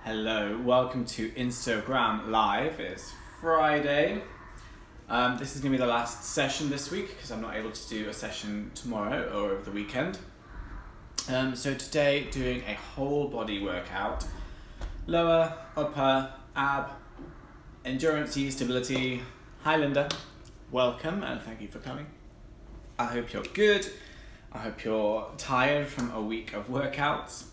Hello, welcome to Instagram Live. It's Friday. This is going to be the last session this week because I'm not able to do a session tomorrow or over the weekend. So today, doing a whole body workout. Lower, upper, ab, endurance, stability. Hi Linda, welcome and thank you for coming. I hope you're good. I hope you're tired from a week of workouts.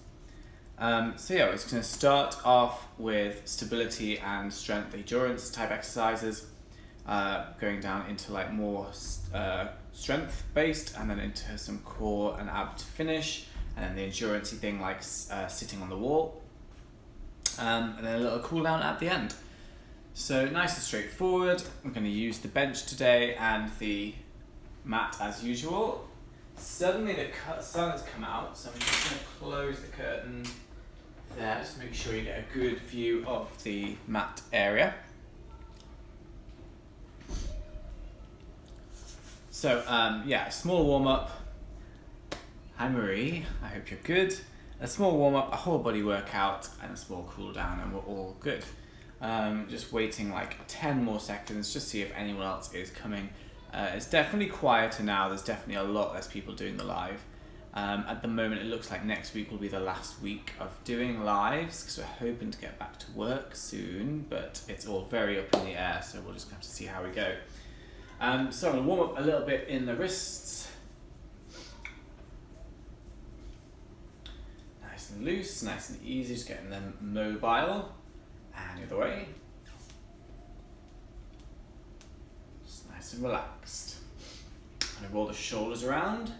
I was going to start off with stability and strength endurance type exercises, going down into like more strength based, and then into some core and ab to finish, and then the endurance-y thing like sitting on the wall, and then a little cool down at the end. So nice and straightforward. I'm going to use the bench today and the mat as usual. Suddenly the sun has come out, so I'm just going to close the curtain there, just make sure you get a good view of the mat area. So a small warm up. Hi Marie, I hope you're good. A small warm up, a whole body workout, and a small cool down, and we're all good. Just waiting like 10 more seconds, just see if anyone else is coming. It's definitely quieter now. There's definitely a lot less people doing the live. At the moment, it looks like next week will be the last week of doing lives because we're hoping to get back to work soon, but it's all very up in the air, so we'll just have to see how we go. So I'm going to warm up a little bit in the wrists. Nice and loose, nice and easy, just getting them mobile. And the other way. Just nice and relaxed. I'm going to roll the shoulders around.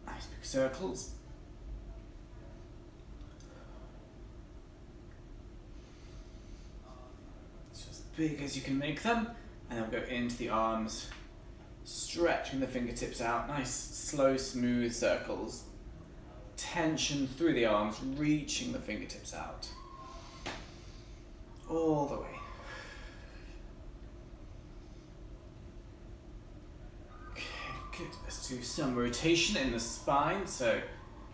Nice big circles. It's as big as you can make them. And then we'll go into the arms, stretching the fingertips out. Nice, slow, smooth circles. Tension through the arms, reaching the fingertips out. All the way. Good. Let's do some rotation in the spine. So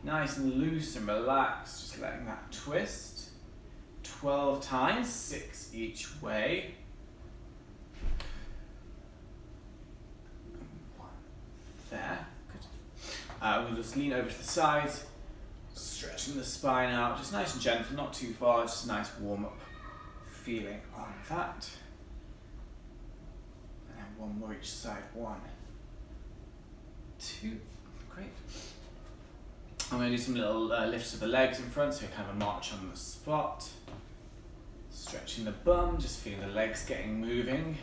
nice and loose and relaxed, just letting that twist. 12 times, 6 each way. One there. Good. We'll just lean over to the sides, stretching the spine out, just nice and gentle, not too far, just a nice warm up feeling on that. And then one more each side. 1, 2, great. I'm going to do some little lifts of the legs in front, so kind of a march on the spot. Stretching the bum, just feeling the legs getting moving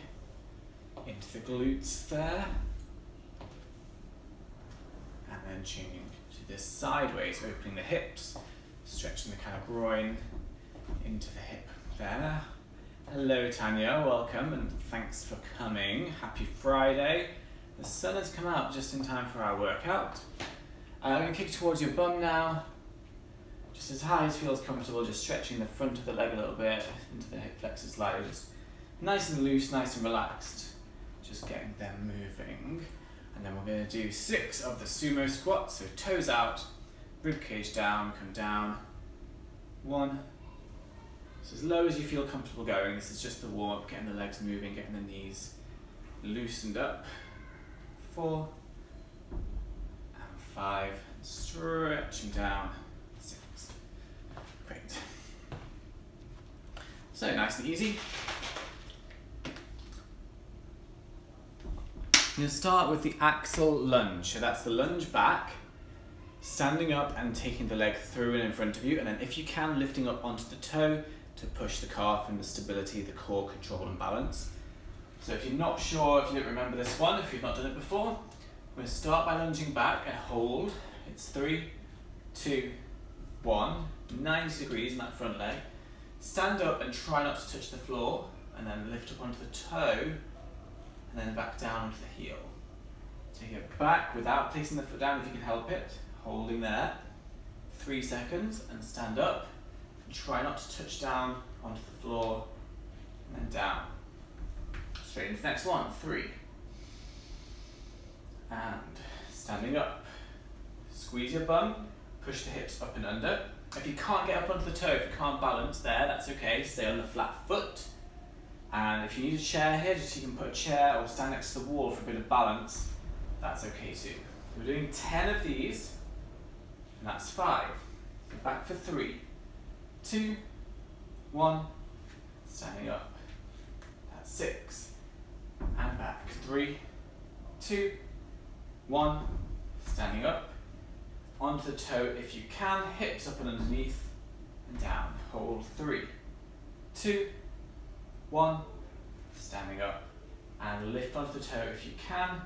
into the glutes there. And then tuning to this sideways, opening the hips, stretching the kind of groin into the hip there. Hello Tanya, welcome and thanks for coming. Happy Friday. The sun has come out just in time for our workout. I'm going to kick towards your bum now. Just as high as feels comfortable, just stretching the front of the leg a little bit into the hip flexors slightly. Just nice and loose, nice and relaxed. Just getting them moving. And then we're going to do 6 of the sumo squats. So toes out, rib cage down, come down. 1. So as low as you feel comfortable going. This is just the warm up, getting the legs moving, getting the knees loosened up. 4 and 5, stretching down. 6. Great. So nice and easy. I'm going to start with the axle lunge. So that's the lunge back, standing up and taking the leg through and in front of you, and then if you can, lifting up onto the toe to push the calf and the stability, the core control and balance. So if you're not sure, if you don't remember this one, if you've not done it before, we're going to start by lunging back and hold. It's 3, 2, 1, 90 degrees in that front leg. Stand up and try not to touch the floor, and then lift up onto the toe, and then back down onto the heel. Take it back without placing the foot down if you can help it, holding there. 3 seconds, and stand up, and try not to touch down onto the floor, and then down. Straight into the next one. 3. And standing up. Squeeze your bum, push the hips up and under, If you can't get up onto the toe, if you can't balance there, that's okay. Stay on the flat foot. And if you need a chair here, just you can put a chair or stand next to the wall for a bit of balance. That's okay too. We're doing 10 of these, and that's 5. Back for 3, 2, 1, standing up. That's 6, and back. 3, 2, 1, standing up. Onto the toe if you can, hips up and underneath, and down. Hold 3, 2, 1, standing up. And lift onto the toe if you can.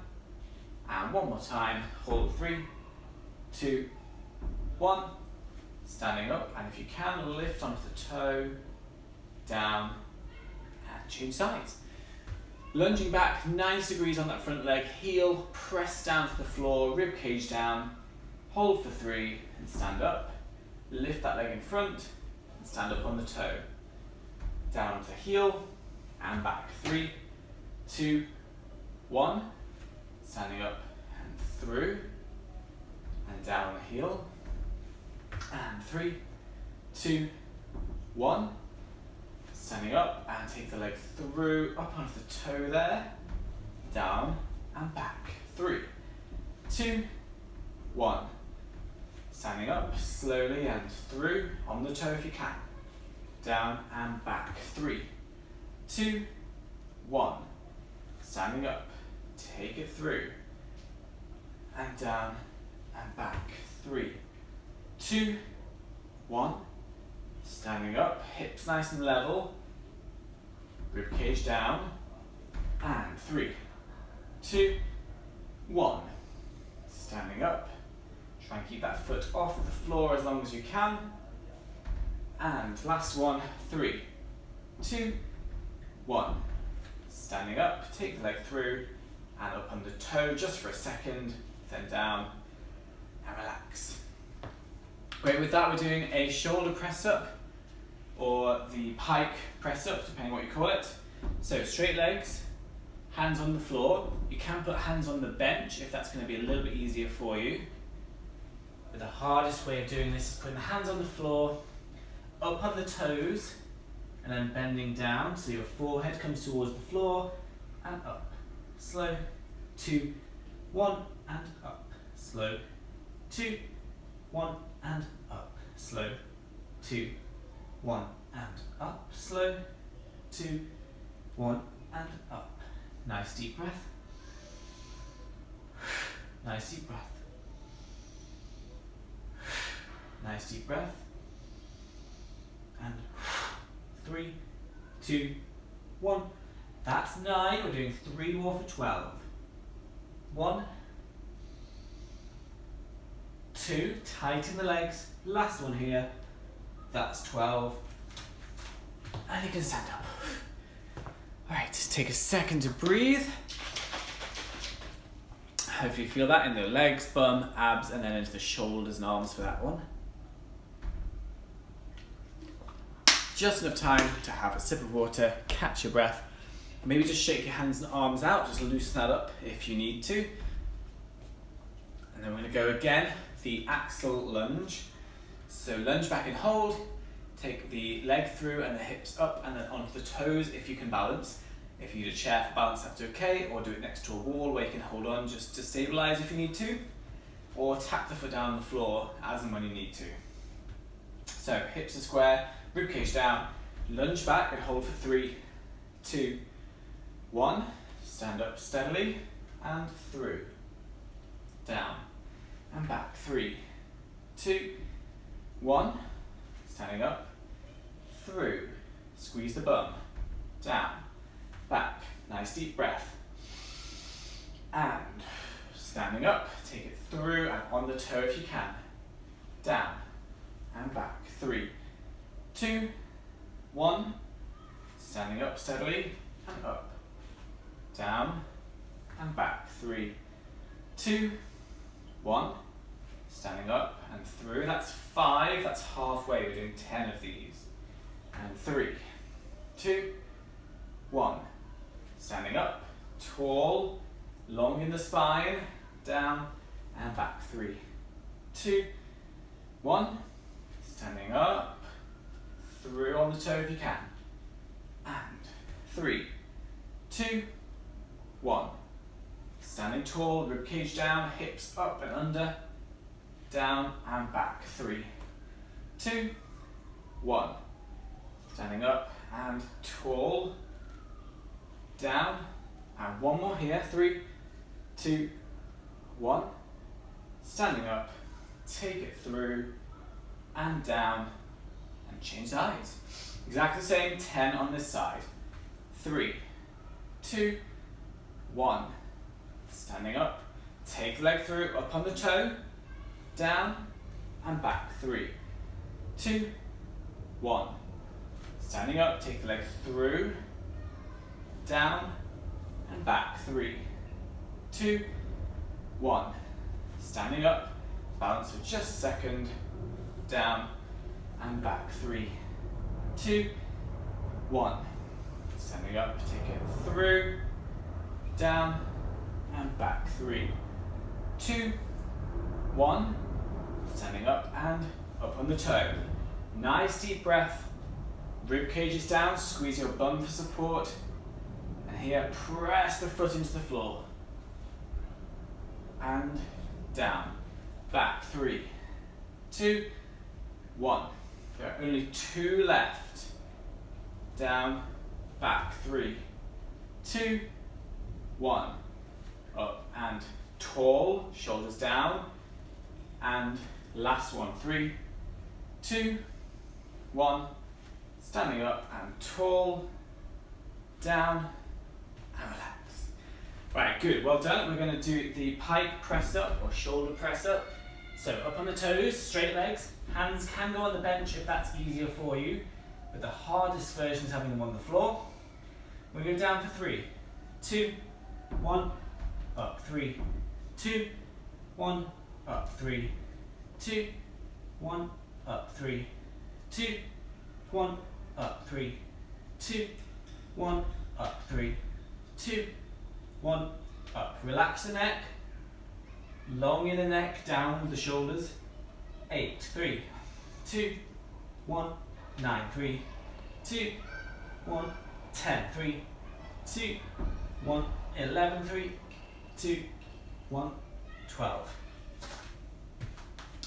And one more time, hold 3, 2, 1, standing up. And if you can, lift onto the toe, down, and change sides. Lunging back 90 degrees on that front leg, heel press down to the floor, rib cage down, hold for 3 and stand up. Lift that leg in front and stand up on the toe. Down to the heel and back. 3, 2, 1. Standing up and through and down the heel. And 3, 2, 1. Standing up and take the leg through, up onto the toe there. Down and back. 3, 2, 1. Standing up slowly and through, on the toe if you can. Down and back. 3, 2, 1. Standing up. Take it through. And down and back. 3, 2, 1. Standing up. Hips nice and level. Rib cage down. And 3, 2, 1. Standing up. Try and keep that foot off the floor as long as you can. And last one, 3, 2, 1. Standing up, take the leg through and up on the toe just for a second, then down and relax. Great, with that we're doing a shoulder press up or the pike press up, depending what you call it. So straight legs, hands on the floor. You can put hands on the bench if that's going to be a little bit easier for you. But the hardest way of doing this is putting the hands on the floor, up on the toes, and then bending down so your forehead comes towards the floor, and up. Slow, 2, 1, and up. Slow, 2, 1, and up. Slow, 2, 1, and up. Slow, 2, 1, and up. Nice deep breath. Nice deep breath. Nice deep breath. And 3, 2, 1. That's 9. We're doing 3 more for 12. 1, 2. Tighten the legs. Last one here. That's 12. And you can stand up. Alright, just take a second to breathe. Hopefully you feel that in the legs, bum, abs, and then into the shoulders and arms for that one. Just enough time to have a sip of water, catch your breath. Maybe just shake your hands and arms out, just loosen that up if you need to. And then we're going to go again, the axle lunge. So lunge back and hold, take the leg through and the hips up and then onto the toes if you can balance. If you need a chair for balance, that's okay, or do it next to a wall where you can hold on just to stabilize if you need to, or tap the foot down on the floor as and when you need to. So hips are square, ribcage down, lunge back and hold for 3, 2, 1. Stand up steadily and through, down and back. 3, 2, 1. Standing up, through, squeeze the bum, down, back. Nice deep breath. And standing up, take it through and on the toe if you can. Down and back. 3, 2, 1. Standing up steadily and up. Down and back. 3, 2, 1. Standing up and through. That's 5. That's halfway. We're doing 10 of these. And 3, 2, 1. Standing up, tall, long in the spine, down and back. 3, 2, 1. Standing up, through on the toe if you can. And 3, 2, 1. Standing tall, rib cage down, hips up and under, down and back. 3, 2, 1. Standing up and tall, down, and one more here. 3, 2, 1. Standing up, take it through and down and change sides. Exactly the same, 10 on this side. 3, 2, 1. Standing up, take the leg through, up on the toe, down and back. 3, 2, 1. Standing up, take the leg through, down and back. 3, 2, 1. Standing up, balance for just a second, down and back. 3, 2, 1. Standing up, take it through, down and back. 3, 2, 1. Standing up and up on the toe. Nice deep breath. Rib cage is down, squeeze your bum for support. And here, press the foot into the floor. And down, back. 3, 2, 1. There are only 2 left. Down, back. 3, 2, 1. Up and tall, shoulders down. And last one. 3, 2, 1. Standing up and tall, down and relax. Right, good, well done. We're going to do the pike press up or shoulder press up. So up on the toes, straight legs. Hands can go on the bench if that's easier for you, but the hardest version is having them on the floor. We're going down for 3, 2, 1, up. 3, 2, 1, up. 3, 2, 1, up. 3, 2, 1, up. 3, 2, 1, up. 3, 2, 1, up. Relax the neck, long in the neck, down with the shoulders. 8, 3, 2, 1, 9, 3, 2, 1, 10, 3, 2, 1, 11, 3, 2, 1, 12.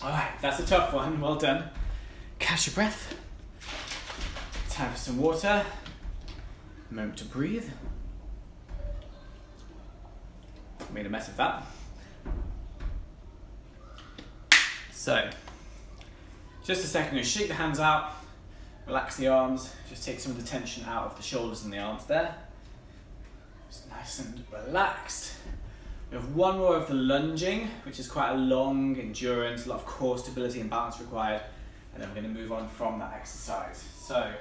Alright, that's a tough one, well done. Catch your breath. Time for some water. A moment to breathe. Made a mess of that. So, just a second, just shake the hands out, relax the arms, just take some of the tension out of the shoulders and the arms there. Just nice and relaxed. We have one more of the lunging, which is quite a long endurance, a lot of core stability and balance required, and then we're going to move on from that exercise. So,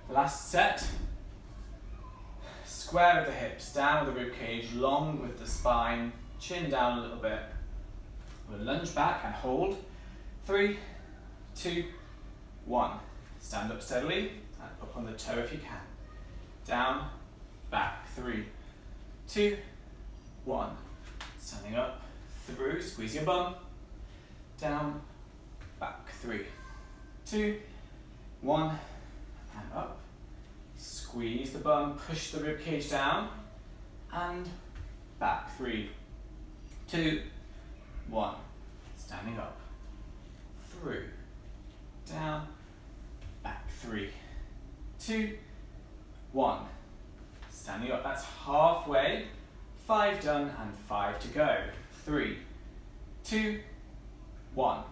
last set, square with the hips, down with the rib cage, long with the spine, chin down a little bit. We'll lunge back and hold. 3, 2, 1. Stand up steadily and up on the toe if you can. Down, back. 3, 2, 1. Standing up, through, squeeze your bum. Down, back. 3, 2, 1. And up. Squeeze the bum, push the rib cage down. And back. 3, 2, 1. Standing up. Through. Down. Back. 3, 2, 1. Standing up. That's halfway. 5 done and 5 to go. 3, 2, 1.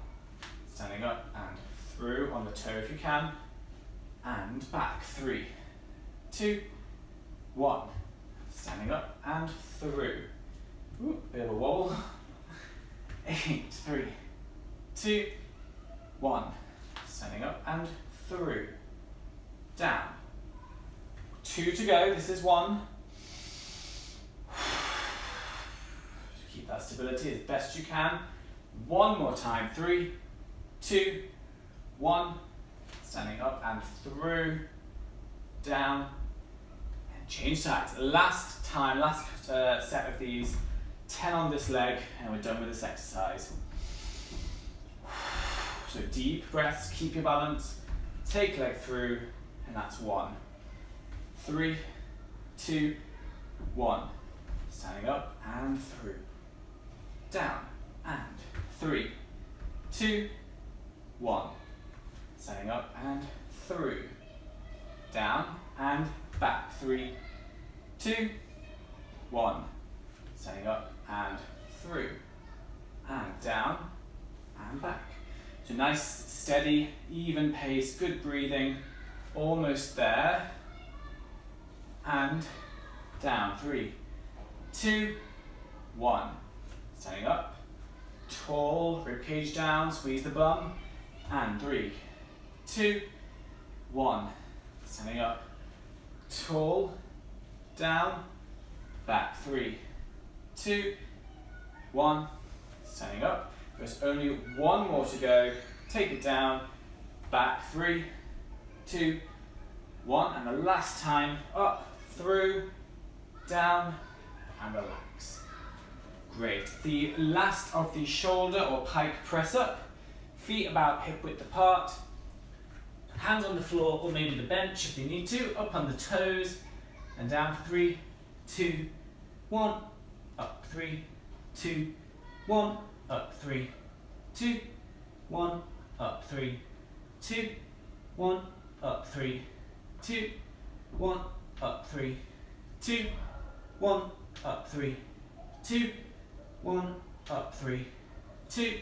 Standing up and through on the toe if you can. And back. 3, 2, 1. Standing up and through. Ooh, bit of a wobble. 8, 3, 2, 1. Standing up and through. Down. 2 to go. This is 1. Keep that stability as best you can. One more time. 3, 2, 1. Standing up and through. Down. And change sides. Last time, last set of these. 10 on this leg, and we're done with this exercise. So deep breaths, keep your balance, take a leg through, and that's 1. 3, 2, 1. Standing up and through. Down and 3, 2, 1. Standing up and through. Down and back. 3, 2, 1. Standing up and through. And down and back. So nice, steady, even pace, good breathing. Almost there. And down. 3, 2, 1. Standing up. Tall, ribcage down, squeeze the bum. And 3, 2, 1. Standing up. Tall, down, back. 3, 2, 1. Standing up. There's only one more to go. Take it down, back. 3, 2, 1. And the last time, up, through, down, and relax. Great. The last of the shoulder or pike press up. Feet about hip width apart. Hands on the floor or maybe the bench if you need to. Up on the toes and down for 3, 2, 1. Up 3, 2, 1. Up 3, 2, 1. Up 3, 2, 1. Up 3, 2, 1. Up 3, 2, 1. Up 3, 2, 1. Up 3, 2,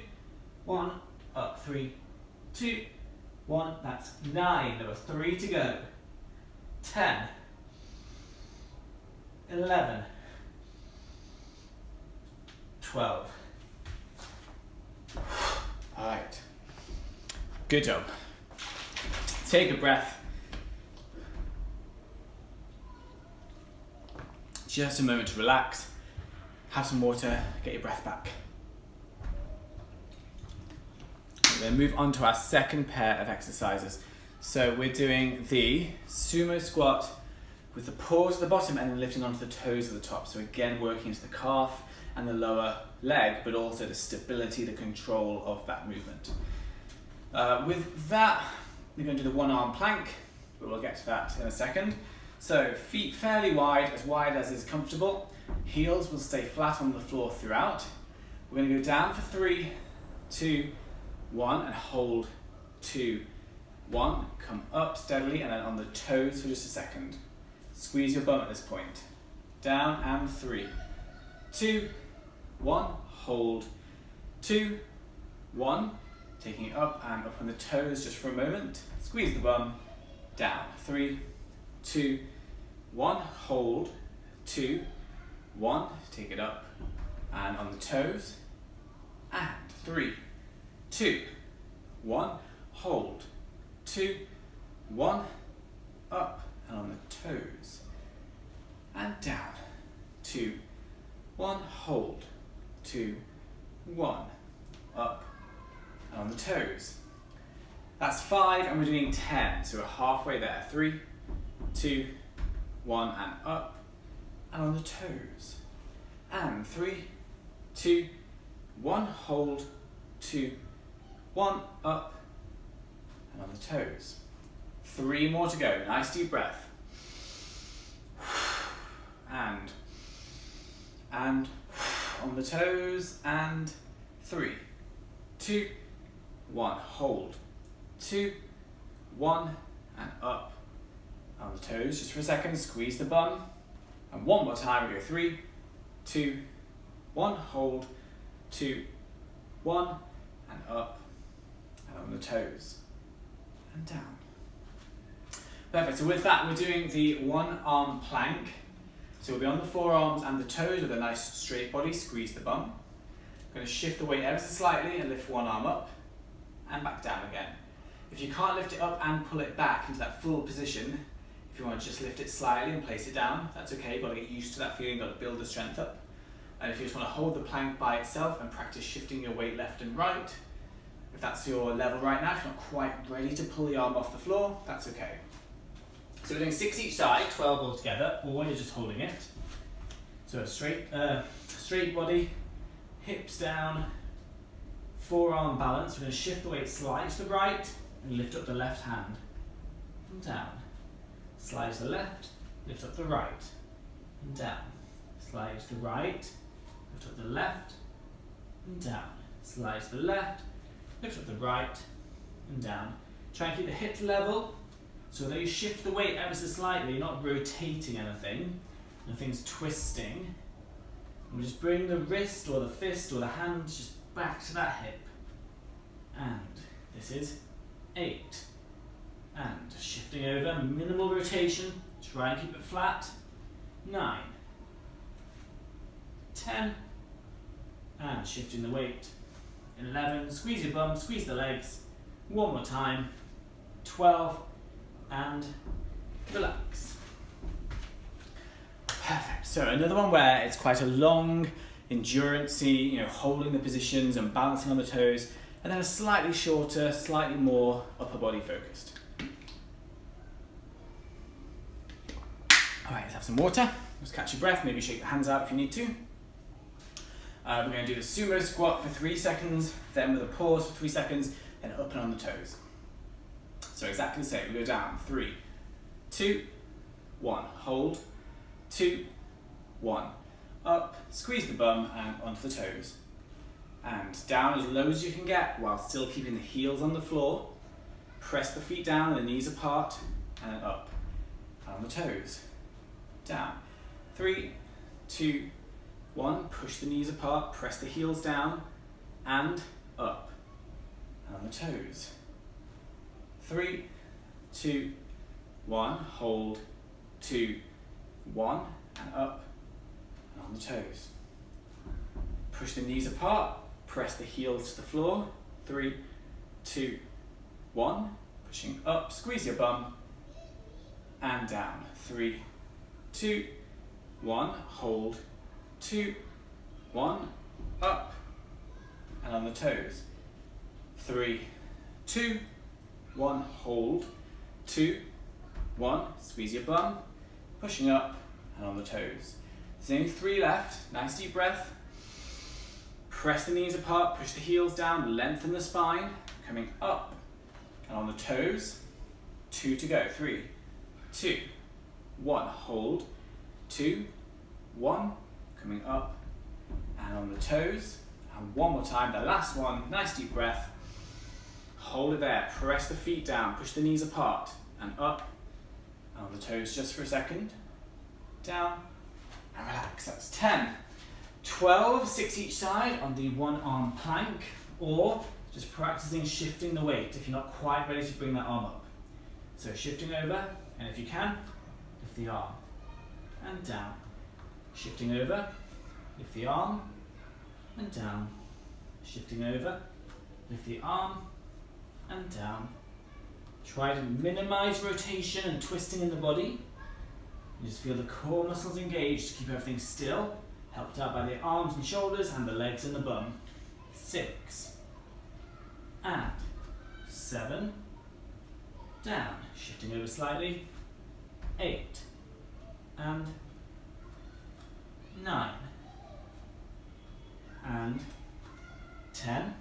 1. Up 3, 2, 1. That's 9. There are 3 to go. 10, 11, 12. All right. Good job. Take a breath. Just a moment to relax. Have some water, get your breath back. We're going to move on to our second pair of exercises. So we're doing the sumo squat with the paws at the bottom and then lifting onto the toes at the top. So again, working into the calf and the lower leg, but also the stability, the control of that movement. With that, we're going to do the one arm plank, but we'll get to that in a second. So feet fairly wide as is comfortable. Heels will stay flat on the floor throughout. We're going to go down for 3, 2, 1 and hold 2, 1. Come up steadily and then on the toes for just a second. Squeeze your bum at this point. Down and 3, 2, 1. Hold 2, 1. Taking it up and up on the toes just for a moment. Squeeze the bum. Down. 3, 2, 1. Hold 2, 1. Take it up and on the toes. And 3, 2, 1. Hold 2, 1. Up and on the toes. And down. 2, 1. Hold 2, 1. Up and on the toes. That's 5 and we're doing 10. So we're halfway there. 3, 2, 1 and up and on the toes. And 3, 2, 1. Hold 2, 1. Up and on the toes. 3 more to go. Nice deep breath. And on the toes. And 3, 2, 1. Hold 2, 1 and up on the toes. Just for a second. Squeeze the bum. And one more time. We go 3, 2, 1. Hold 2, 1 and up and on the toes and down. Perfect. So with that, we're doing the one arm plank. So we'll be on the forearms and the toes with a nice straight body. Squeeze the bum. I'm going to shift the weight ever so slightly and lift one arm up and back down again. If you can't lift it up and pull it back into that full position, if you want to just lift it slightly and place it down, that's okay. You've got to get used to that feeling, got to build the strength up. And if you just want to hold the plank by itself and practice shifting your weight left and right, if that's your level right now, if you're not quite ready to pull the arm off the floor, that's okay. So we're doing 6 each side, 12 altogether, or when you're just holding it. So a straight body, hips down, forearm balance. We're going to shift the weight slightly to the right and lift up the left hand and down. Slide to the left, lift up the right and down. Slide to the right, lift up the left and down. Slide to the left, lift up the right and down. Try and keep the hips level, so that you shift the weight ever so slightly, you're not rotating anything, nothing's twisting. And we just bring the wrist or the fist or the hand just back to that hip. And this is 8. And shifting over, minimal rotation, try and keep it flat. 9, 10, and shifting the weight. 11, squeeze your bum, squeeze the legs. One more time. 12, and relax. Perfect. So another one where it's quite a long endurance-y, holding the positions and balancing on the toes, and then a slightly shorter, slightly more upper body focused. All right, let's have some water. Just catch your breath, maybe shake the hands out if you need to. We're going to do the sumo squat for 3 seconds, then with a pause for 3 seconds, then up and on the toes. So exactly the same. We go down. 3, 2, 1. Hold. 2, 1. Up. Squeeze the bum and onto the toes. And down as low as you can get while still keeping the heels on the floor. Press the feet down and the knees apart. And then up. And on the toes. Down. 3, 2, 1. Push the knees apart. Press the heels down. And up. And on the toes. 3, 2, 1, hold, 2, 1, and up, and on the toes. Push the knees apart, press the heels to the floor, 3, 2, 1, pushing up, squeeze your bum, and down, 3, 2, 1, hold, 2, 1, up, and on the toes, 3, 2, 1, hold, 2, 1, squeeze your bum, pushing up and on the toes. There's only 3 left. Nice deep breath. Press the knees apart, push the heels down, lengthen the spine, coming up and on the toes. 2 to go. 3, 2, 1, hold, 2, 1, coming up and on the toes. And one more time, the last one, nice deep breath. Hold it there, press the feet down, push the knees apart, and up, and on the toes just for a second, down, and relax. That's 10. 12, 6 each side on the one arm plank, or just practicing shifting the weight if you're not quite ready to bring that arm up. So shifting over, and if you can, lift the arm, and down. Shifting over, lift the arm, and down. Shifting over, lift the arm, and down. Try to minimize rotation and twisting in the body. You just feel the core muscles engaged to keep everything still, helped out by the arms and shoulders and the legs and the bum. 6, and 7, down, shifting over slightly, 8, and 9, and 10,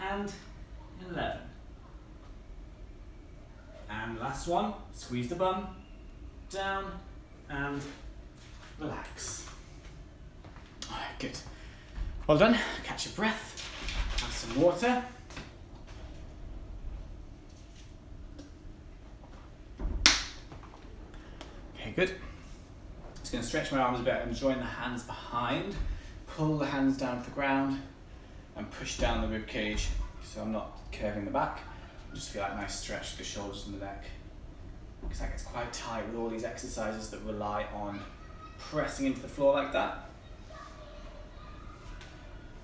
and 11. And last one, squeeze the bum, down, and relax. All right, good. Well done. Catch your breath, have some water. Okay, good. Just going to stretch my arms a bit and join the hands behind. Pull the hands down to the ground and push down the rib cage so I'm not curving the back. Just feel like a nice stretch to the shoulders and the neck, because that gets quite tight with all these exercises that rely on pressing into the floor like that.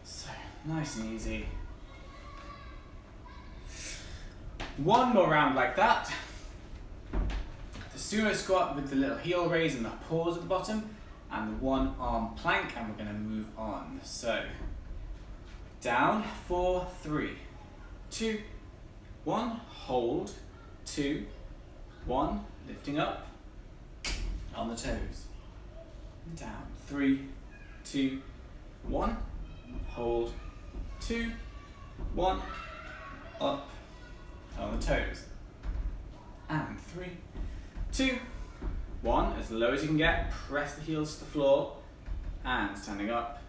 So nice and easy. One more round like that. The sumo squat with the little heel raise and the pause at the bottom, and the one arm plank, and we're going to move on. So down, 4, 3, 2, 1, hold, 2, 1, lifting up, on the toes, down, 3, 2, 1, hold, 2, 1, up, on the toes. And 3, 2, 1, as low as you can get, press the heels to the floor, and standing up,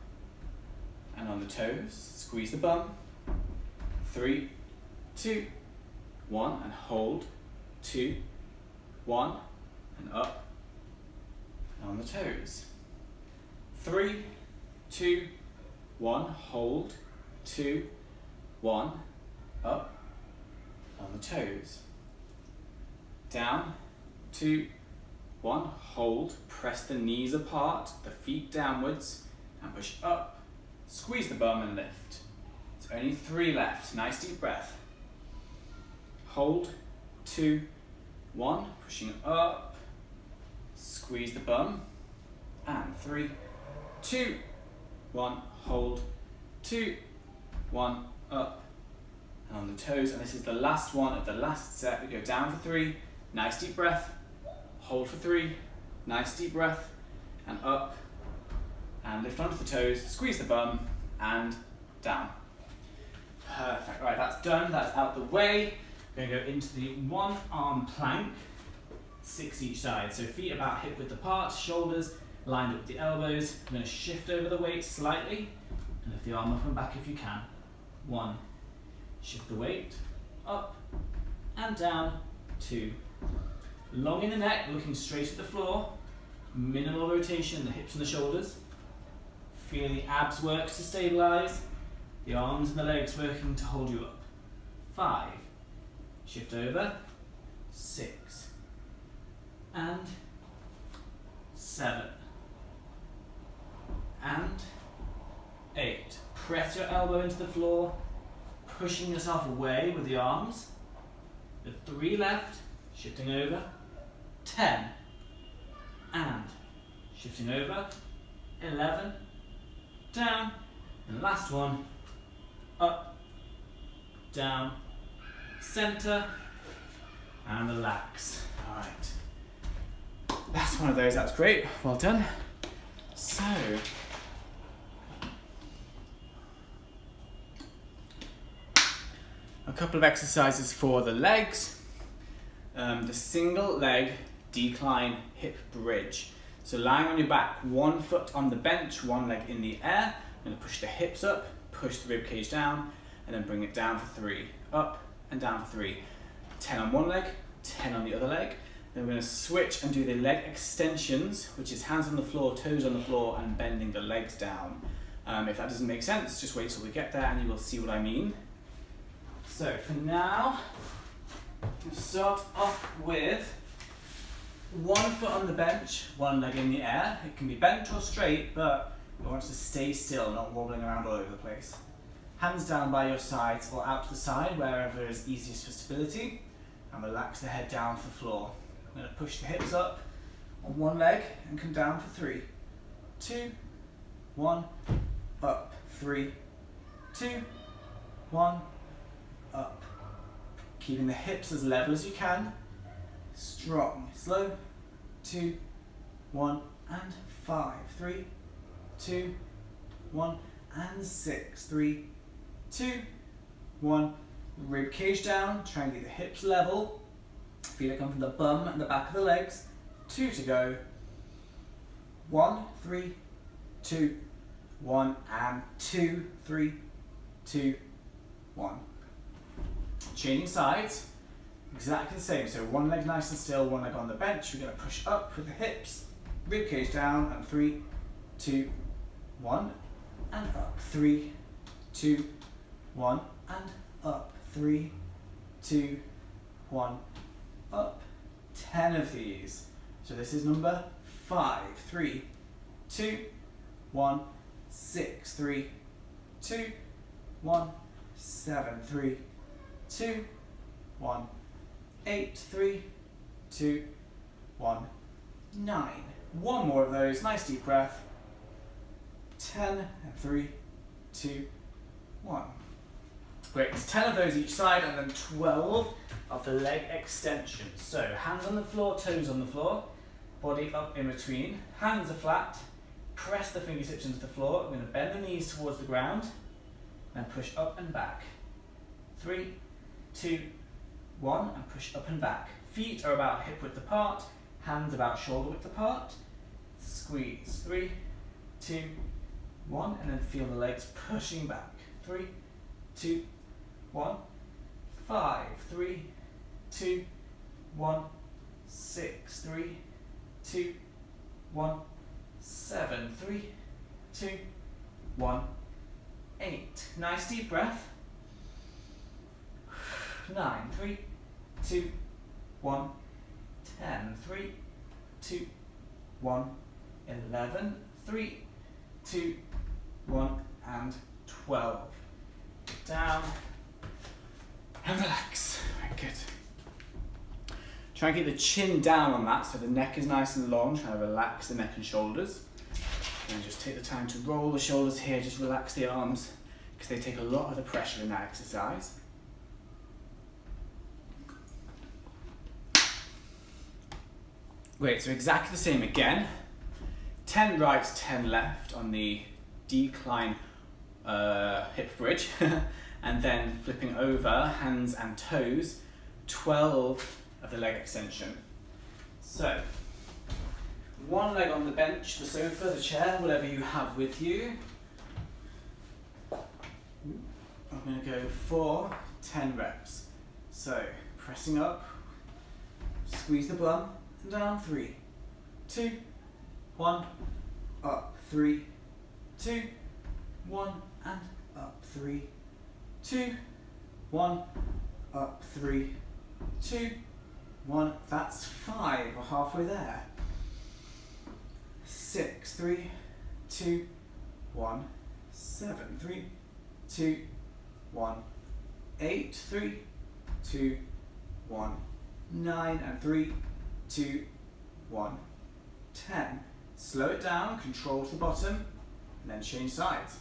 and on the toes, squeeze the bum. 3, 2, 1, and hold. 2, 1, and up, and on the toes. 3, 2, 1, hold. 2, 1, up, on the toes. Down, 2, 1, hold, press the knees apart, the feet downwards, and push up, squeeze the bum and lift. It's only 3 left, nice deep breath. Hold, 2, 1, pushing up, squeeze the bum, and 3, 2, 1, hold, 2, 1, up, and on the toes, and this is the last one of the last set. We go down for 3, nice deep breath, hold for 3, nice deep breath, and up, and lift onto the toes, squeeze the bum, and down. Perfect, right, that's done, that's out the way. We're going to go into the 1 arm plank, 6 each side. So feet about hip width apart, shoulders lined up with the elbows. I'm going to shift over the weight slightly, and lift the arm up and back if you can. 1, shift the weight, up, and down, 2. Long in the neck, looking straight at the floor, minimal rotation in the hips and the shoulders. Feeling the abs work to stabilize, the arms and the legs working to hold you up. 5, shift over, 6, and 7, and 8. Press your elbow into the floor, pushing yourself away with the arms. The 3 left, shifting over, 10, and shifting over, 11, down, and last one, up, down, center, and relax. All right, that's one of those, that's great, well done. So, a couple of exercises for the legs. The single leg decline hip bridge. So lying on your back, 1 foot on the bench, 1 leg in the air. I'm going to push the hips up, push the rib cage down, and then bring it down for 3. Up and down for 3. 10 on one leg, 10 on the other leg. Then we're going to switch and do the leg extensions, which is hands on the floor, toes on the floor, and bending the legs down. If that doesn't make sense, just wait till we get there and you will see what I mean. So for now, we'll start off with 1 foot on the bench, 1 leg in the air. It can be bent or straight, but you want to stay still, not wobbling around all over the place. Hands down by your sides or out to the side, wherever is easiest for stability, and relax the head down to the floor. I'm going to push the hips up on 1 leg and come down for 3, 2, 1, up, 3, 2, 1, up. Keeping the hips as level as you can. Strong, slow. 2, 1, and 5. 3, 2, 1, and 6. 3, 2, 1. Rib cage down. Try and get the hips level. Feel it come from the bum and the back of the legs. 2 to go. 1, 3, 2, 1, and 2, 3, 2, 1. Changing sides, exactly the same. So 1 leg nice and still, 1 leg on the bench. We're going to push up with the hips, rib cage down, and 3, 2, 1, and up. 3, 2, 1, and up. 3, 2, 1, up. 10 of these. So this is number 5. 3, 2, 1, 6, 3, 2, 1, 7, 3, 2, 1, 8, 3, 2, 1, 9. 1 more of those, nice deep breath. 10, and 3, 2, 1. Great, it's 10 of those each side, and then 12 of the leg extensions. So hands on the floor, toes on the floor, body up in between, hands are flat, press the fingertips into the floor. I'm going to bend the knees towards the ground, then push up and back. 3, 2, 1, and push up and back. Feet are about hip width apart, hands about shoulder width apart. Squeeze. 3, 2, 1, and then feel the legs pushing back. 3, 2, 1, 5, 3, 2, 1, 6, 3, 2, 1, 7, 3, 2, 1, 8. Nice deep breath. 9, 3, 2, 1, 10, 3, 2, 1, 11, 3, 2, 1, and 12. Down and relax. Very good. Try and keep the chin down on that so the neck is nice and long. Try to relax the neck and shoulders. And just take the time to roll the shoulders here, just relax the arms because they take a lot of the pressure in that exercise. Great, so exactly the same again. 10 right, 10 left on the decline hip bridge. And then flipping over, hands and toes, 12 of the leg extension. So, one leg on the bench, the sofa, the chair, whatever you have with you. I'm going to go for 10 reps. So, pressing up, squeeze the bum, and down, 3, 2, 1, up, 3, 2, 1, and up, 3, 2, 1, up, 3, 2, 1, that's 5, we're halfway there. 6, 3, 2, 1, 7, 3, 2, 1, 8, 3, 2, 1, 9, and 3, 2, 1, 10. Slow it down, control to the bottom, and then change sides.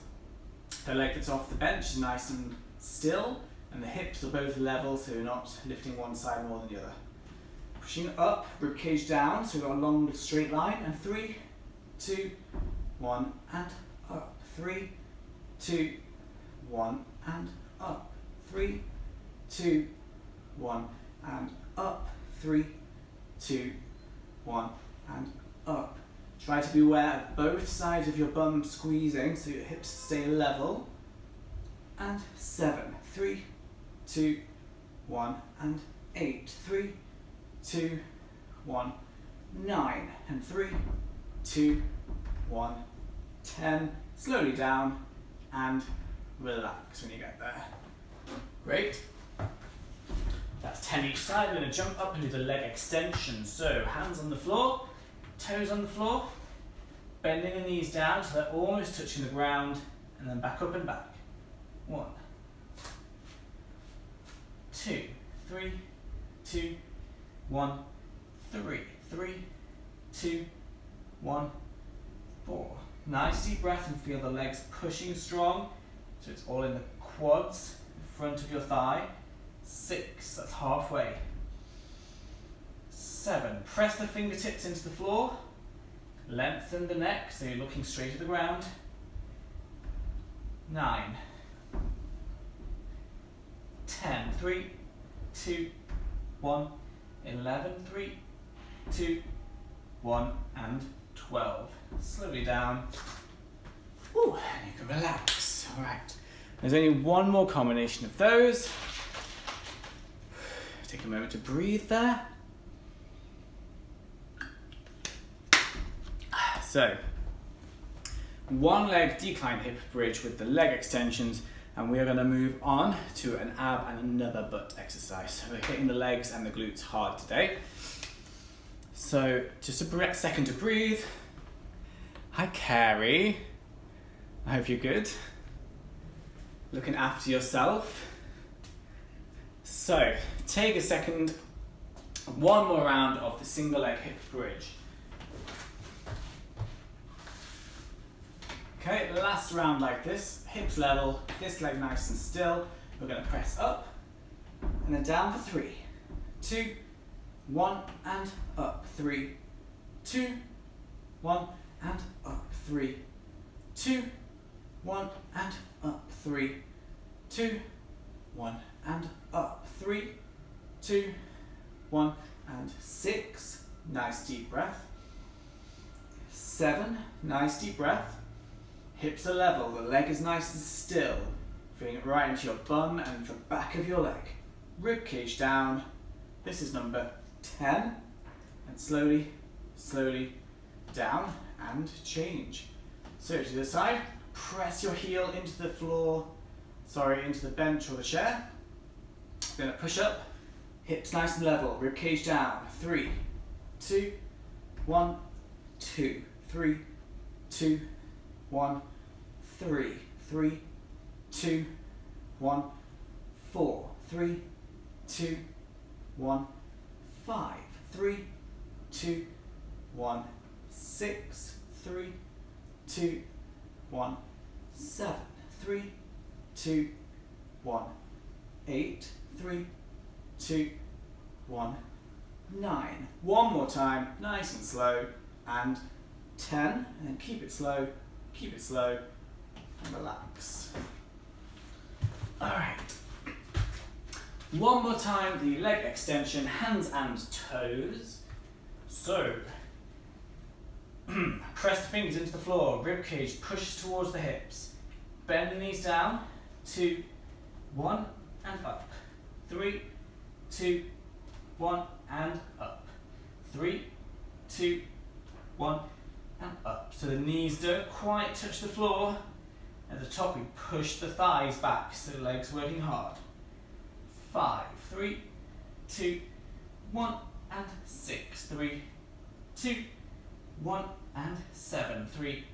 The leg that's off the bench is nice and still, and the hips are both level, so you're not lifting one side more than the other. Pushing up, ribcage down, so we've got a long straight line, and 3, 2, 1, and up. 3, 2, 1, and up. 3, 2, 1, and up. 3, 2, 1, and up. Try to be aware of both sides of your bum squeezing so your hips stay level. And 7, 3, 2, 1, and 8, 3, 2, 1, 9, and 3, 2, 1, 10. Slowly down and relax when you get there. Great. That's 10 each side. We're going to jump up and do the leg extension. So hands on the floor, toes on the floor, bending the knees down so they're almost touching the ground, and then back up and back. 1, 2, 3, 2, 1, 3, 3, 2, 1, 4. Nice deep breath and feel the legs pushing strong, so it's all in the quads, in front of your thigh. 6, that's halfway. 7, press the fingertips into the floor, lengthen the neck so you're looking straight at the ground. 9, 10, 3, 2, 1, 11, 3, 2, 1, and 12. Slowly down. Ooh, and you can relax. All right. There's only one more combination of those. Take a moment to breathe there. So, one leg decline hip bridge with the leg extensions, and we are going to move on to an ab and another butt exercise. So we're hitting the legs and the glutes hard today. So just a second to breathe. Hi Carrie, I hope you're good. Looking after yourself. So take a second, one more round of the single leg hip bridge. Okay, last round like this, hips level, this leg nice and still. We're going to press up and then down for 3, 2, 1, and up. 3, 2, 1, and up. 3, 2, 1, and up. 3, 2, 1, and up. 3, 2, 1, and 6. Nice deep breath. 7, nice deep breath. Hips are level, the leg is nice and still. Feeling it right into your bum and the back of your leg. Rib cage down. This is number 10. And slowly, slowly down and change. So to the side, press your heel into the floor, into the bench or the chair. Then a push up, hips nice and level, rib cage down. 3, 2, 1, 2, 3, 2, 1, 3, 3, 2, 1, 4, 3, 2, 1, 5, 3, 2, 1, 6, 3, 2, 1, 7, 3, 2, 1, 8, 3, 2, 1, 9. One more time, nice and slow, and 10, and then keep it slow, and relax. Alright. One more time, the leg extension, hands and toes. So, press the fingers into the floor, rib cage pushes towards the hips. Bend the knees down, 2, 1, and up. 3, 2, 1, and up. 3, 2, 1, and up. So the knees don't quite touch the floor. At the top we push the thighs back, so the legs working hard. 5, 3, 2, 1, and 6. 3, 2, 1, and 7. 3,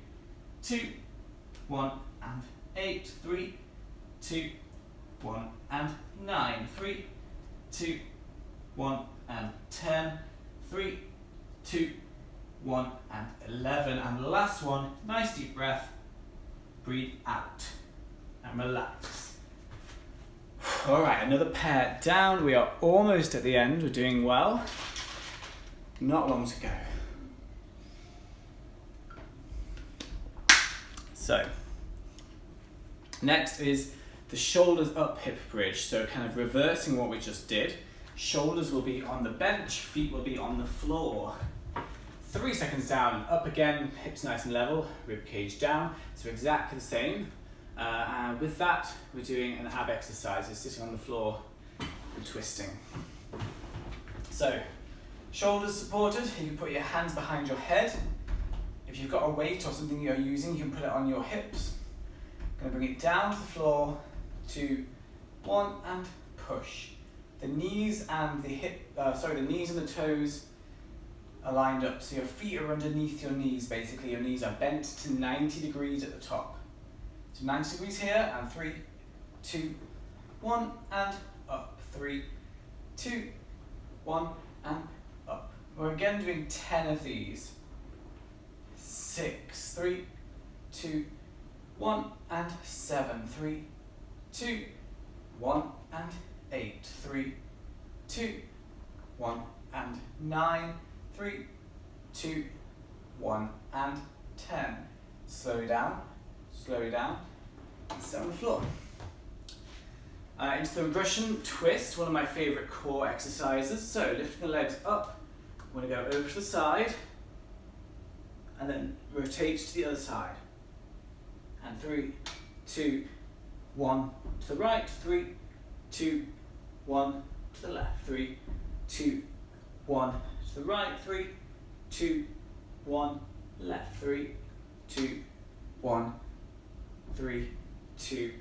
2, 1, and 8. 3, 2, 1, and 9. 3, 2, 1, and 10. 3, 2, 1, and 11. And the last one, nice deep breath. Breathe out and relax. Alright, another pair down. We are almost at the end. We're doing well. Not long to go. So, next is the shoulders up hip bridge. So kind of reversing what we just did. Shoulders will be on the bench, feet will be on the floor. 3 seconds down, up again, hips nice and level, rib cage down. So exactly the same. And with that, we're doing an ab exercise. It's sitting on the floor and twisting. So, shoulders supported. You can put your hands behind your head. If you've got a weight or something you're using, you can put it on your hips. Going to bring it down to the floor. 2, 1, and push. The knees and the knees and the toes are lined up, so your feet are underneath your knees. Basically, your knees are bent to 90 degrees at the top. So 90 degrees here, and 3, 2, 1, and up. 3, 2, 1, and up. We're again doing 10 of these. 6, 3, 2, 1, and 7. 3, 2, 1, and 8. 3, 2, 1, and 9. 3, 2, 1, and 10. Slow down, and sit on the floor. Into the Russian twist, one of my favourite core exercises. So lifting the legs up, we're going to go over to the side, and then rotate to the other side. And 3, 2, 1, to the right, 3, 2, 1, to the left, 3, 2, 1, to the right, 3, 2, 1, left, 3, 2, 1, 3, 2,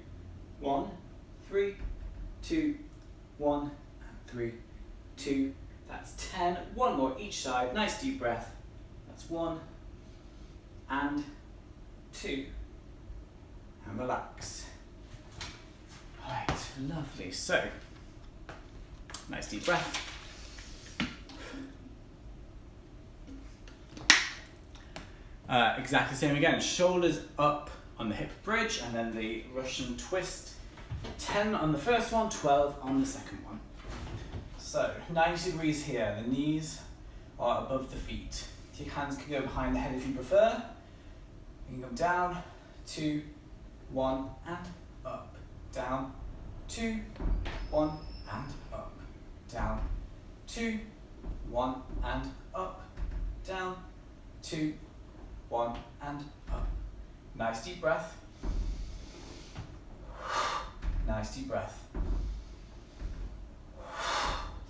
1, 3, 2, 1, and 3, 2. That's 10. One more each side. Nice deep breath. That's 1 and 2. And relax. Alright, lovely. So, nice deep breath. Exactly the same again. Shoulders up on the hip bridge, and then the Russian twist. 10 on the first one, 12 on the second one. So 90 degrees here. The knees are above the feet. Your hands can go behind the head if you prefer. You can come down, 2, 1, and up. Down, 2, 1, and up, down, 2, 1, and up, down, 2, 1, and up. Nice deep breath. Nice deep breath.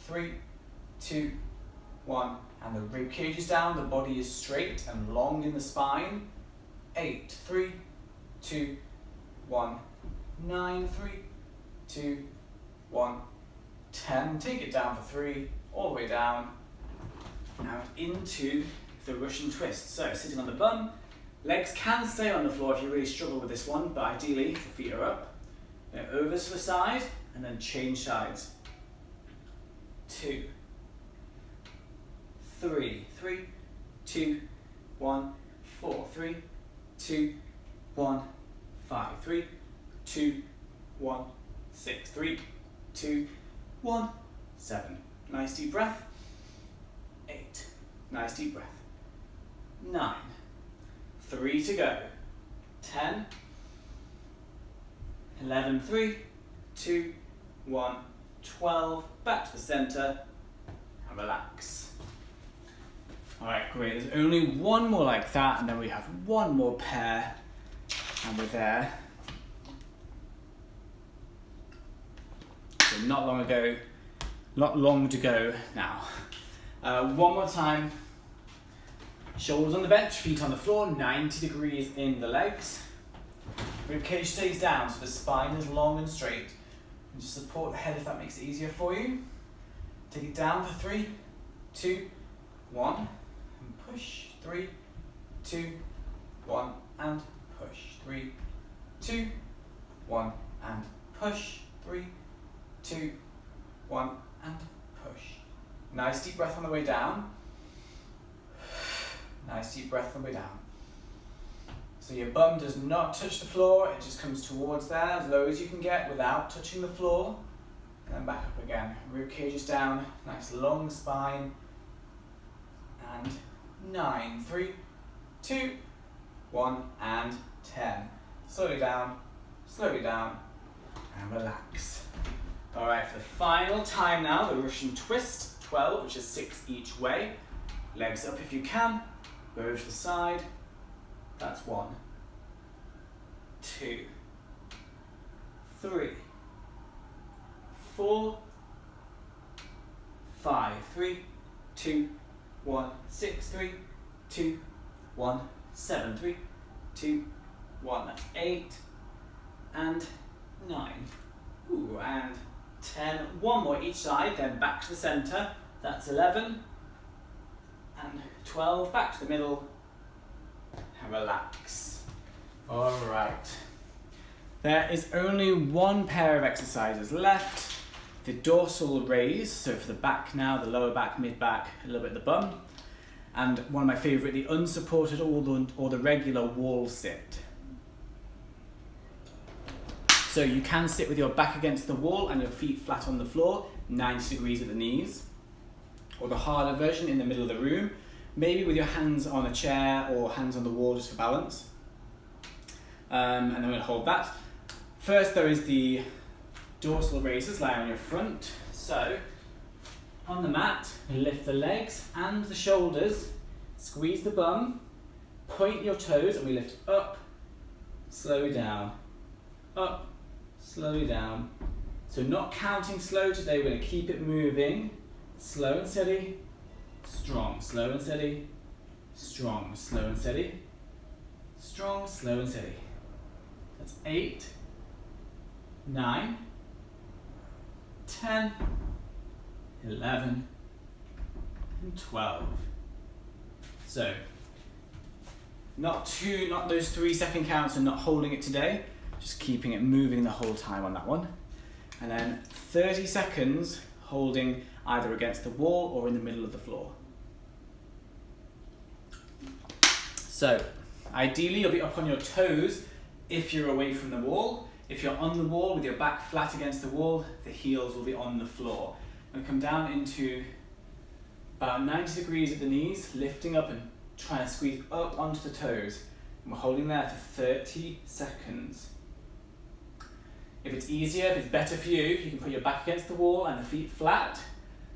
3, 2, 1, and the rib cage is down, the body is straight and long in the spine. 8, 3, 2, 1, 9, 3, 2, 1, 10. Take it down for 3, all the way down, out into the Russian twist. So sitting on the bum, legs can stay on the floor if you really struggle with this one, but ideally the feet are up. Then over to the side, and then change sides. 2, 3, 3, 2, 1, 4, 3, 2, 1, 5, 3, 2, 1, 6, 3, 2, 1, 7. Nice deep breath. 8. Nice deep breath. 9. 3 to go. 10. 11, 3, 2, 1, 12. Back to the center and relax. Alright, great. There's only one more like that, and then we have one more pair, and we're there. So not long to go now. One more time. Shoulders on the bench, feet on the floor, 90 degrees in the legs. Rib cage stays down, so the spine is long and straight. And just support the head if that makes it easier for you. Take it down for 3, 2, 1, and push. 3, 2, 1, and push. 3, 2, 1, and push. 3, 2, 1, and push. Nice deep breath on the way down. Nice deep breath on the way down. So your bum does not touch the floor, it just comes towards there as low as you can get without touching the floor. And then back up again. Rib cage is down, nice long spine. And 9, 3, 2, 1, and 10. Slowly down, and relax. Alright, for the final time now, the Russian twist, 12, which is 6 each way. Legs up if you can, go over to the side. That's 1, 2, 3, 4, 5, 3, 2, 1, 6, 3, 2, 1, 7, 3, 2, 1, that's 8, and 9, ooh, and 10, one more each side, then back to the center, that's 11, and 12, back to the middle, and relax. Alright, there is only one pair of exercises left. The dorsal raise, so for the back now, the lower back, mid back, a little bit of the bum, and one of my favourite, the unsupported or the regular wall sit. So you can sit with your back against the wall and your feet flat on the floor, 90 degrees at the knees, or the harder version in the middle of the room, maybe with your hands on a chair or hands on the wall just for balance. And then we're going to hold that. First there is the dorsal raises, lie on your front. So on the mat, you lift the legs and the shoulders, squeeze the bum, point your toes, and we lift up, slow down, up, slow down. So not counting slow today, we're going to keep it moving, slow and steady, strong, slow and steady, strong, slow and steady, strong, slow and steady. That's 8, 9, 10, 11, and 12. So, not those 3-second counts and not holding it today, just keeping it moving the whole time on that one. And then 30 seconds holding either against the wall or in the middle of the floor. So, ideally you'll be up on your toes if you're away from the wall. If you're on the wall with your back flat against the wall, the heels will be on the floor. And come down into about 90 degrees at the knees, lifting up and trying to squeeze up onto the toes. And we're holding there for 30 seconds. If it's easier, if it's better for you, you can put your back against the wall and the feet flat.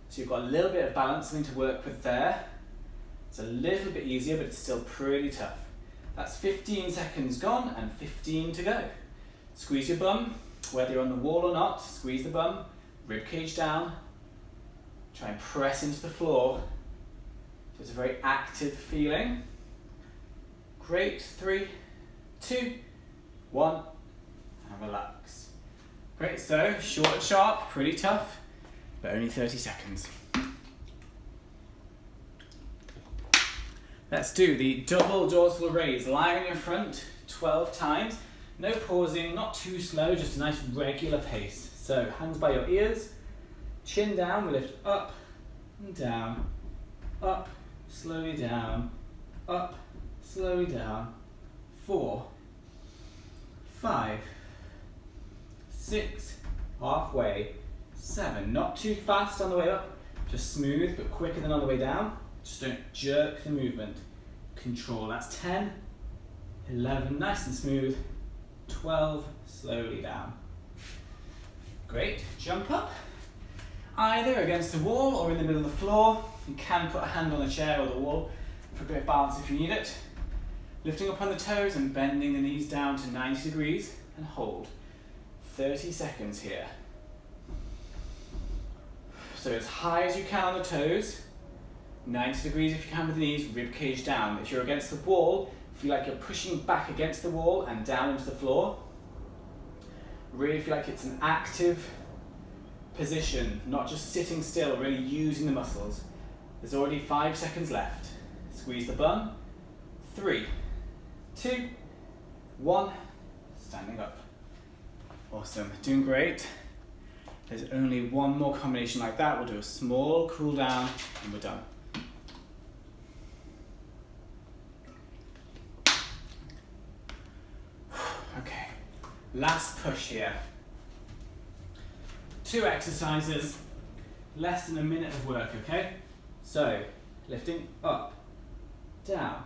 So you've got a little bit of balance, something to work with there. It's a little bit easier, but it's still pretty tough. That's 15 seconds gone and 15 to go. Squeeze your bum, whether you're on the wall or not, squeeze the bum, rib cage down. Try and press into the floor. So it's a very active feeling. Great, 3, 2, 1, and relax. Great, so short and sharp, pretty tough, but only 30 seconds. Let's do the double dorsal raise. Lie on your front 12 times. No pausing, not too slow, just a nice regular pace. So hands by your ears, chin down, we lift up and down, up, slowly down, up, slowly down. 4, 5, 6, halfway, 7. Not too fast on the way up, just smooth but quicker than on the way down. Just don't jerk the movement. Control, that's 10, 11, nice and smooth, 12, slowly down. Great, jump up, either against the wall or in the middle of the floor. You can put a hand on the chair or the wall for a bit of balance if you need it. Lifting up on the toes and bending the knees down to 90 degrees and hold. 30 seconds here. So as high as you can on the toes, 90 degrees if you can with the knees, rib cage down. If you're against the wall, feel like you're pushing back against the wall and down into the floor. Really feel like it's an active position, not just sitting still, really using the muscles. There's already 5 seconds left. Squeeze the bum. 3, 2, 1, standing up. Awesome, doing great. There's only one more combination like that. We'll do a small cool down and we're done. Okay, last push here. 2 exercises, less than a minute of work, okay? So, lifting up, down,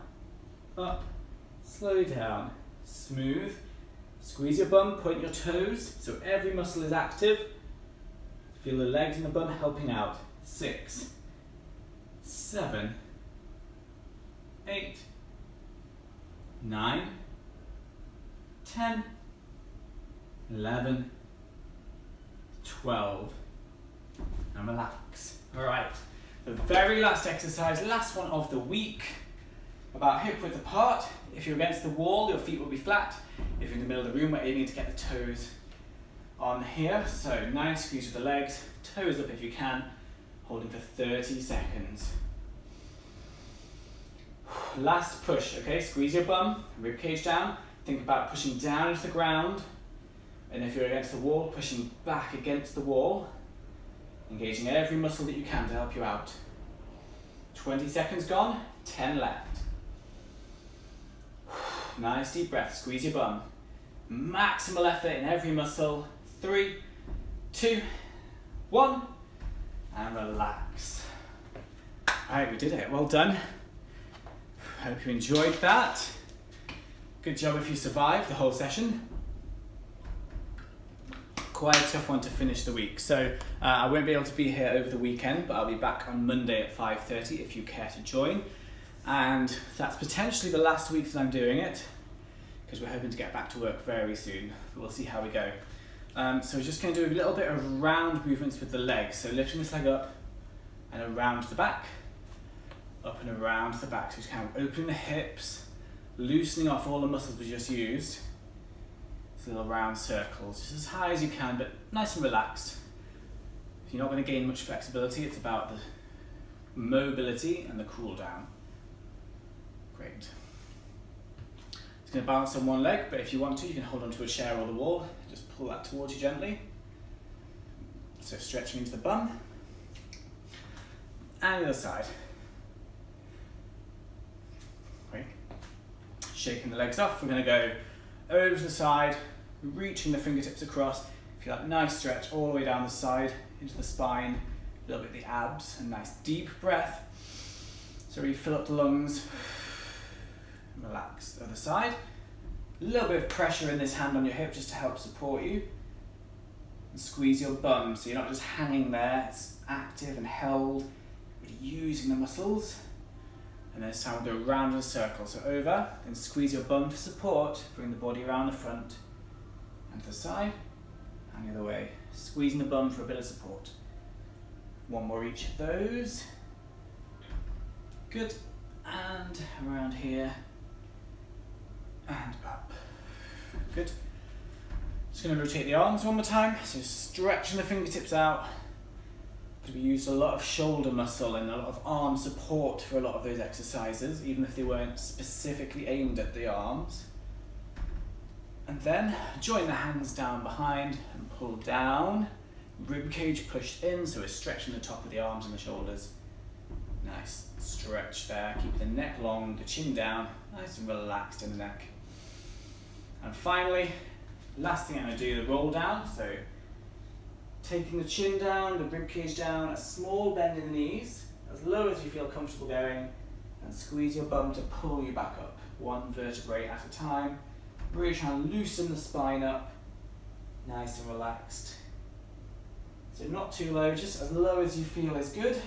up, slowly down, smooth. Squeeze your bum, point your toes, so every muscle is active. Feel the legs and the bum helping out. 6, 7, 8, 9, 10, 11, 12, and relax. All right, the very last exercise, last one of the week, about hip width apart. If you're against the wall, your feet will be flat. If you're in the middle of the room, we're aiming to get the toes on here. So nice squeeze with the legs, toes up if you can, holding for 30 seconds. Last push, okay? Squeeze your bum, rib cage down. Think about pushing down into the ground. And if you're against the wall, pushing back against the wall. Engaging every muscle that you can to help you out. 20 seconds gone, 10 left. Nice deep breath, squeeze your bum. Maximal effort in every muscle. 3, 2, 1, and relax. All right, we did it, well done. Hope you enjoyed that. Good job if you survived the whole session. Quite a tough one to finish the week. So I won't be able to be here over the weekend, but I'll be back on Monday at 5:30 if you care to join. And that's potentially the last week that I'm doing it, because we're hoping to get back to work very soon. But we'll see how we go. So we're just going to do a little bit of round movements with the legs. So lifting this leg up and around to the back, up and around to the back. So just kind of opening the hips, loosening off all the muscles we just used. So little round circles, just as high as you can, but nice and relaxed. If you're not going to gain much flexibility, it's about the mobility and the cool down. Great. It's going to balance on one leg, but if you want to, you can hold onto a chair or the wall. Just pull that towards you gently. So stretching into the bum. And the other side. Great. Shaking the legs off. We're going to go over to the side, reaching the fingertips across. Feel that nice stretch all the way down the side, into the spine, a little bit of the abs, and nice deep breath. So really fill up the lungs. Relax the other side. A little bit of pressure in this hand on your hip just to help support you. And squeeze your bum so you're not just hanging there, it's active and held, but using the muscles. And this time we'll go round in a circle. So over, then squeeze your bum for support, bring the body around the front and to the side, and the other way. Squeezing the bum for a bit of support. One more each of those. Good. And around here. And up. Good. Just going to rotate the arms one more time. So stretching the fingertips out. Because we used a lot of shoulder muscle and a lot of arm support for a lot of those exercises, even if they weren't specifically aimed at the arms. And then join the hands down behind and pull down. Rib cage pushed in, so we're stretching the top of the arms and the shoulders. Nice stretch there. Keep the neck long, the chin down, nice and relaxed in the neck. And finally, last thing I'm going to do, the roll down. So taking the chin down, the rib cage down, a small bend in the knees, as low as you feel comfortable going, and squeeze your bum to pull you back up, one vertebrae at a time. Really trying to loosen the spine up, nice and relaxed. So not too low, just as low as you feel is good.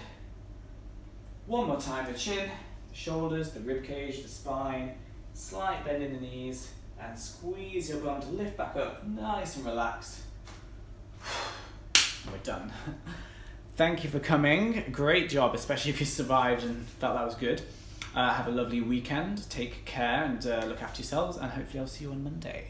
One more time, the chin, the shoulders, the rib cage, the spine, slight bend in the knees, and squeeze your bum to lift back up, nice and relaxed. We're done. Thank you for coming. Great job, especially if you survived and felt that was good. Have a lovely weekend. Take care and look after yourselves, and hopefully I'll see you on Monday.